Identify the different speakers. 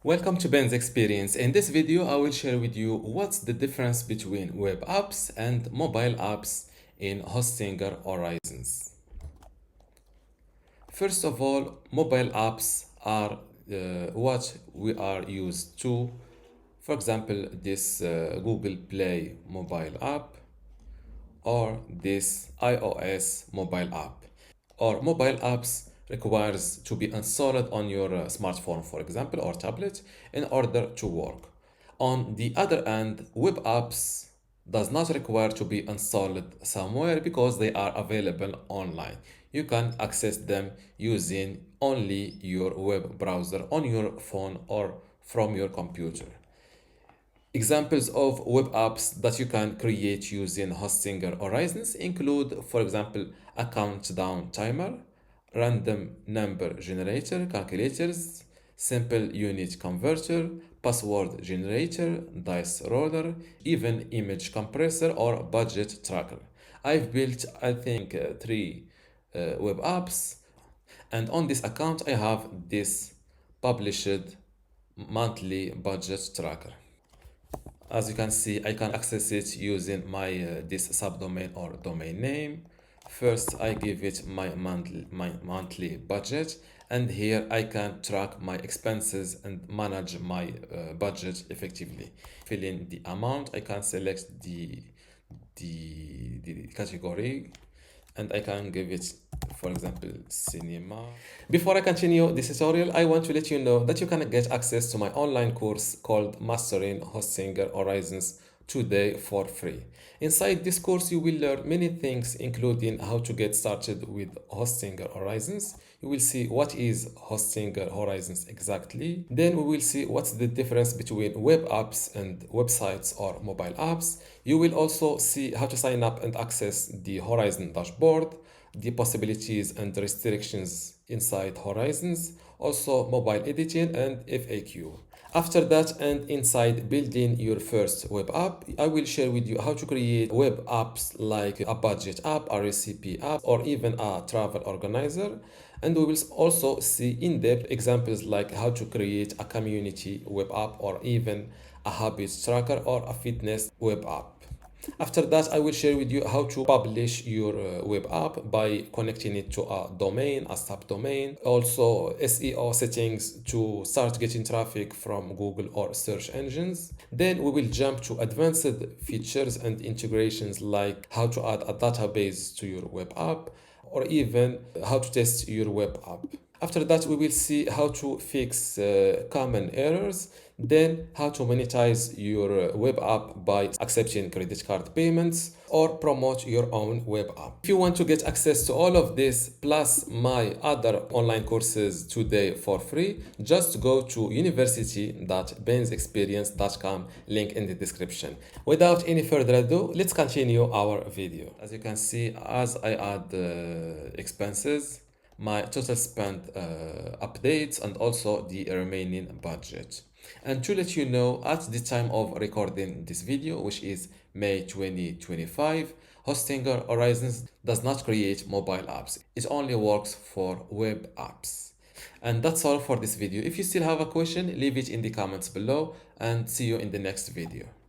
Speaker 1: Welcome to Ben's Experience. In this video, I will share with you what's the difference between web apps and mobile apps in Hostinger Horizons. First of all, mobile apps are what we are used to. For example, this Google Play mobile app or this iOS mobile app. Or mobile apps requires to be installed on your smartphone, for example, or tablet in order to work. On the other hand, web apps does not require to be installed somewhere because they are available online. You can access them using only your web browser on your phone or from your computer. Examples of web apps that you can create using Hostinger Horizons include, for example, a countdown timer, random number generator, calculators, simple unit converter, password generator, dice roller, even image compressor or budget tracker. I've built, I think, three web apps, and on this account, I have this published monthly budget tracker. As you can see, I can access it using my this subdomain or domain name. First, I give it my monthly budget, and here I can track my expenses and manage my budget effectively. Fill in the amount. I can select the category, and I can give it, for example, cinema. Before I continue this tutorial, I want to let you know that you can get access to my online course called Mastering Hostinger Horizons today for free. Inside this course, you will learn many things, including how to get started with Hostinger Horizons. You will see what is Hostinger Horizons exactly. Then we will see what's the difference between web apps and websites or mobile apps. You will also see how to sign up and access the Horizon dashboard, the possibilities and restrictions inside Horizons, also mobile editing and FAQ. After that, and inside building your first web app, I will share with you how to create web apps like a budget app, a recipe app, or even a travel organizer. And we will also see in-depth examples like how to create a community web app or even a habits tracker or a fitness web app. After that, I will share with you how to publish your web app by connecting it to a domain, a subdomain, also SEO settings to start getting traffic from Google or search engines. Then we will jump to advanced features and integrations like how to add a database to your web app or even how to test your web app. After that, we will see how to fix common errors, then how to monetize your web app by accepting credit card payments or promote your own web app. If you want to get access to all of this plus my other online courses today for free, just go to university.bensexperience.com, link in the description. Without any further ado, let's continue our video. As you can see, as I add expenses, my total spend updates and also the remaining budget. And to let you know, at the time of recording this video, which is May 2025, Hostinger Horizons does not create mobile apps. It only works for web apps. And that's all for this video. If you still have a question, leave it in the comments below and see you in the next video.